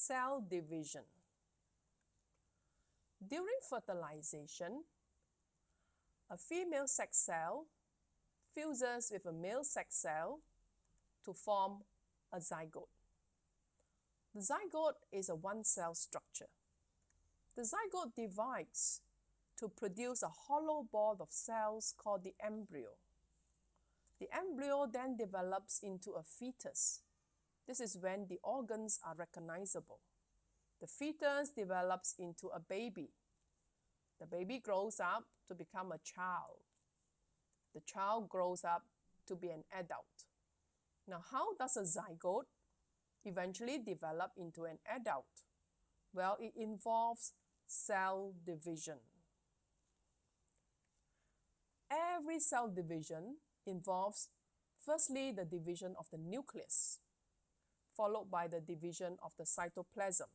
Cell division. During fertilization, a female sex cell fuses with a male sex cell to form a zygote. The zygote is a one-cell structure. The zygote divides to produce a hollow ball of cells called the embryo. The embryo then develops into a fetus. This is when the organs are recognizable. The fetus develops into a baby. The baby grows up to become a child. The child grows up to be an adult. Now, how does a zygote eventually develop into an adult? Well, it involves cell division. Every cell division involves firstly the division of the nucleus, followed by the division of the cytoplasm.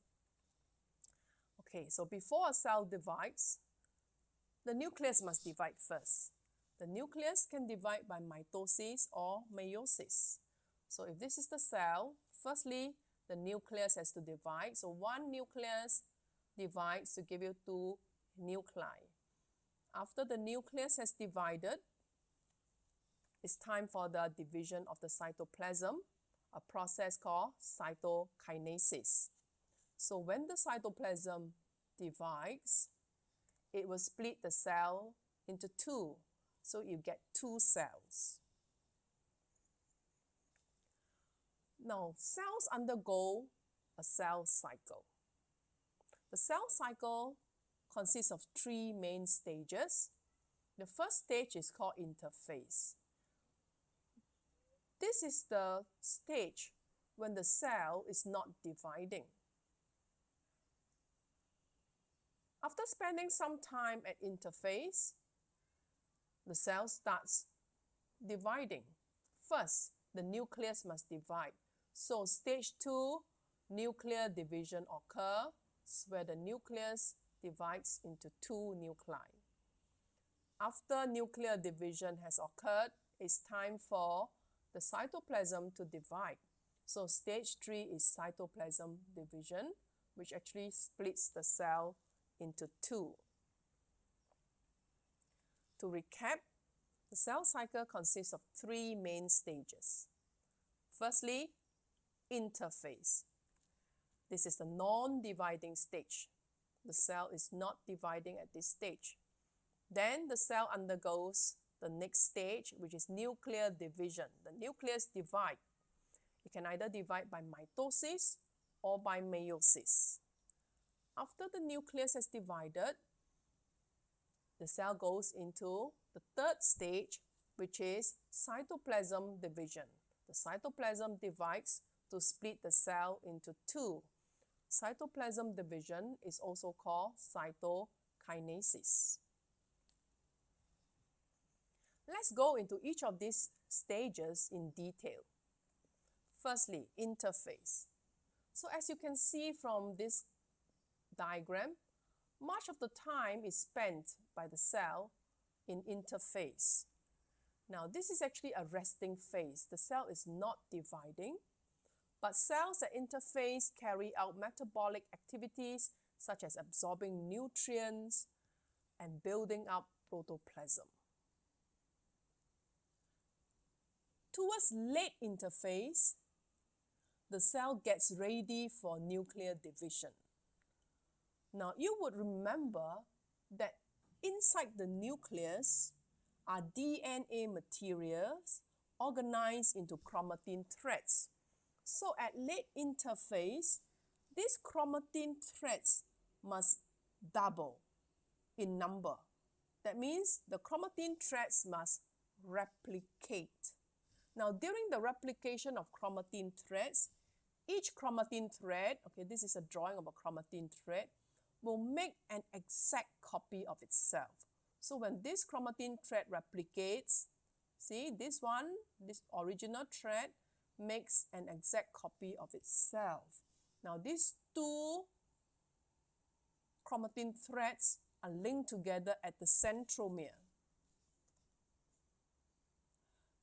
Okay, so before a cell divides, the nucleus must divide first. The nucleus can divide by mitosis or meiosis. So if this is the cell, firstly, the nucleus has to divide. So one nucleus divides to give you two nuclei. After the nucleus has divided, it's time for the division of the cytoplasm, a process called cytokinesis. So when the cytoplasm divides, it will split the cell into two. So you get two cells. Now, cells undergo a cell cycle. The cell cycle consists of three main stages. The first stage is called interphase. This is the stage when the cell is not dividing. After spending some time at interphase, the cell starts dividing. First, the nucleus must divide. So stage 2, nuclear division occurs, where the nucleus divides into two nuclei. After nuclear division has occurred, it's time for the cytoplasm to divide. So stage 3 is cytoplasm division, which actually splits the cell into two. To recap, the cell cycle consists of three main stages. Firstly, interphase. This is the non-dividing stage. The cell is not dividing at this stage. Then the cell undergoes the next stage, which is nuclear division. The nucleus divides. It can either divide by mitosis or by meiosis. After the nucleus has divided, the cell goes into the third stage, which is cytoplasm division. The cytoplasm divides to split the cell into two. Cytoplasm division is also called cytokinesis. Let's go into each of these stages in detail. Firstly, interphase. So as you can see from this diagram, much of the time is spent by the cell in interphase. Now, this is actually a resting phase. The cell is not dividing, but cells at interphase carry out metabolic activities such as absorbing nutrients and building up protoplasm. Towards late interphase, the cell gets ready for nuclear division. Now, you would remember that inside the nucleus are DNA materials organized into chromatin threads. So at late interphase, these chromatin threads must double in number. That means the chromatin threads must replicate. Now, during the replication of chromatin threads, each chromatin thread, okay, this is a drawing of a chromatin thread, will make an exact copy of itself. So when this chromatin thread replicates, see this one, this original thread makes an exact copy of itself. Now these two chromatin threads are linked together at the centromere.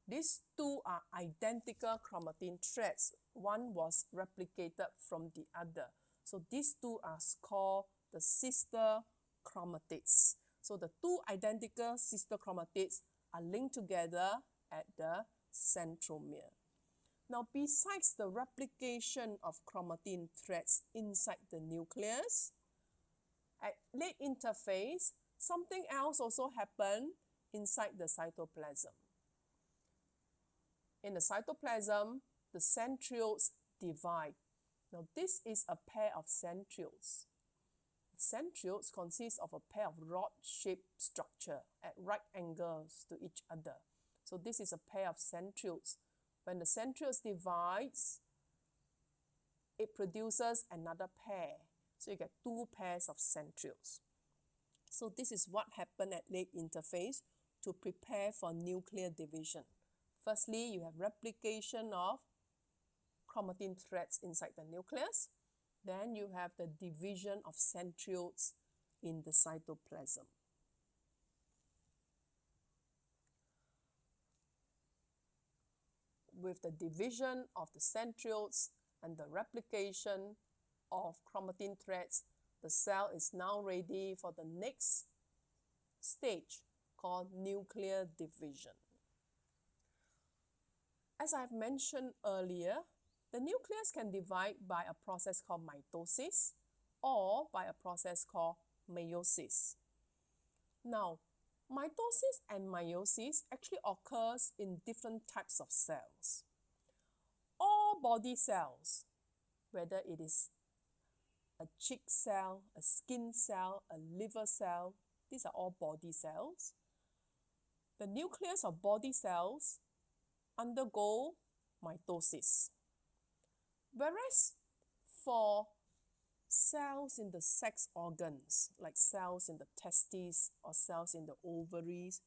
These two are identical chromatin threads. One was replicated from the other. So these two are called the sister chromatids. So the two identical sister chromatids are linked together at the centromere. Now, besides the replication of chromatin threads inside the nucleus, at late interphase, something else also happened inside the cytoplasm. In the cytoplasm, the centrioles divide. Now, this is a pair of centrioles. Centrioles consist of a pair of rod-shaped structure at right angles to each other. So this is a pair of centrioles. When the centrioles divides, it produces another pair. So you get two pairs of centrioles. So this is what happened at late interphase to prepare for nuclear division. Firstly, you have replication of chromatin threads inside the nucleus. Then you have the division of centrioles in the cytoplasm. With the division of the centrioles and the replication of chromatin threads, the cell is now ready for the next stage called nuclear division. As I have mentioned earlier, the nucleus can divide by a process called mitosis or by a process called meiosis. Now, mitosis and meiosis actually occurs in different types of cells. All body cells, whether it is a cheek cell, a skin cell, a liver cell, these are all body cells. The nucleus of body cells undergo mitosis. Whereas for cells in the sex organs, like cells in the testes or cells in the ovaries,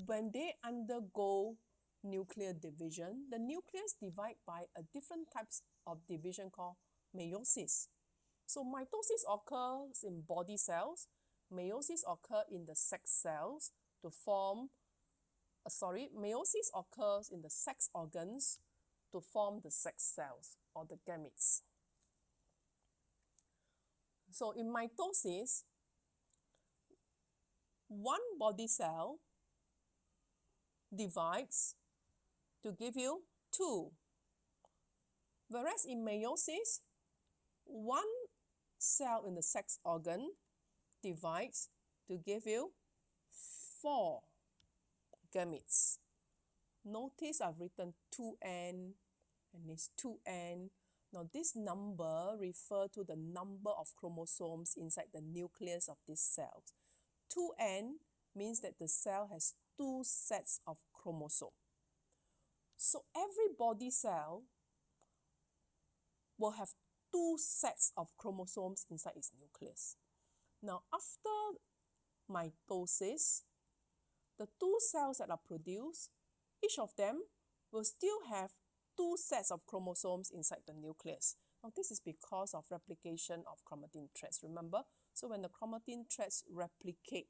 when they undergo nuclear division, the nucleus divide by a different types of division called meiosis. So mitosis occurs in body cells, meiosis occurs in the sex cells to form, meiosis occurs in the sex organs to form the sex cells or the gametes. So in mitosis, one body cell divides to give you two. Whereas in meiosis, one cell in the sex organ divides to give you 4 gametes. Notice I've written 2n and it's 2n. Now this number refers to the number of chromosomes inside the nucleus of these cells. 2n means that the cell has 2 sets of chromosomes. So every body cell will have 2 sets of chromosomes inside its nucleus. Now after mitosis, the 2 cells that are produced, each of them will still have 2 sets of chromosomes inside the nucleus. Now this is because of replication of chromatin threads, remember? So when the chromatin threads replicate,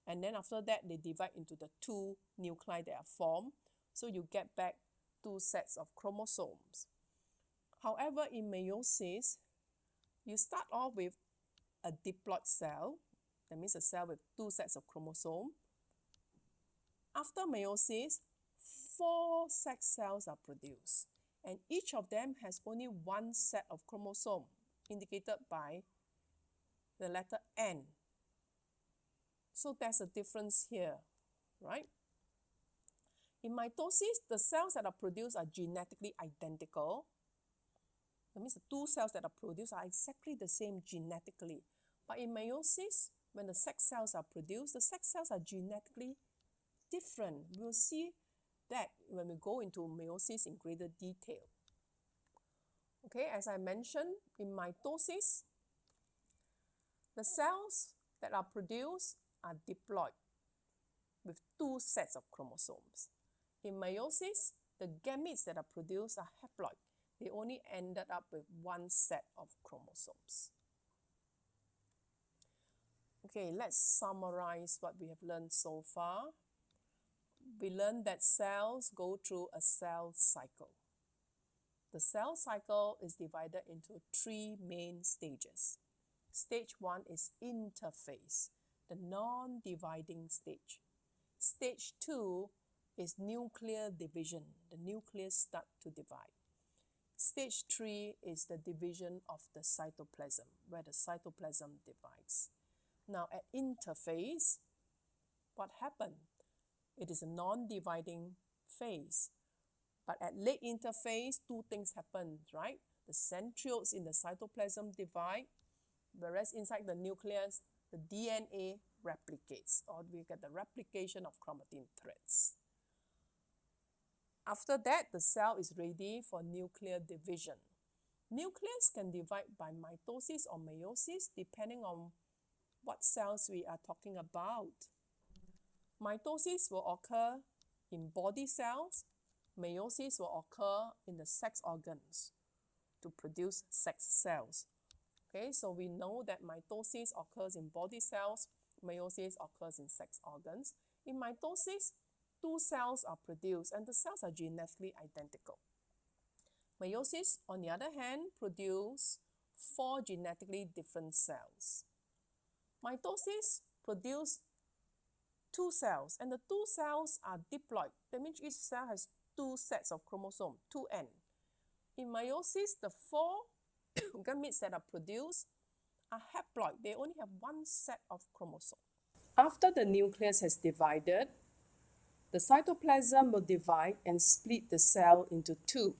and then after that they divide into the 2 nuclei that are formed, so you get back 2 sets of chromosomes. However, in meiosis, you start off with a diploid cell, that means a cell with 2 sets of chromosomes. After meiosis, 4 sex cells are produced, and each of them has only 1 set of chromosome, indicated by the letter N. So there's a difference here, right? In mitosis, the cells that are produced are genetically identical. That means the 2 cells that are produced are exactly the same genetically. But in meiosis, when the sex cells are produced, the sex cells are genetically different. We'll see that when we go into meiosis in greater detail. Okay, as I mentioned, in mitosis, the cells that are produced are diploid with 2 sets of chromosomes. In meiosis, the gametes that are produced are haploid. They only ended up with 1 set of chromosomes. Okay, let's summarize what we have learned so far. We learned that cells go through a cell cycle. The cell cycle is divided into 3 main stages. Stage 1 is interphase, the non-dividing stage. Stage 2 is nuclear division. The nucleus start to divide. Stage 3 is the division of the cytoplasm, where the cytoplasm divides. Now at interphase, what happened? It is a non-dividing phase. But at late interphase, 2 things happen, right? The centrioles in the cytoplasm divide, whereas inside the nucleus, the DNA replicates, or we get the replication of chromatin threads. After that, the cell is ready for nuclear division. Nucleus can divide by mitosis or meiosis depending on what cells we are talking about. Mitosis will occur in body cells. Meiosis will occur in the sex organs to produce sex cells. Okay, so we know that mitosis occurs in body cells, meiosis occurs in sex organs. In mitosis, 2 cells are produced and the cells are genetically identical. Meiosis, on the other hand, produce 4 genetically different cells. Mitosis produces 2 cells, and the 2 cells are diploid. That means each cell has 2 sets of chromosomes, 2n. In meiosis, the 4 gametes that are produced are haploid. They only have 1 set of chromosomes. After the nucleus has divided, the cytoplasm will divide and split the cell into 2.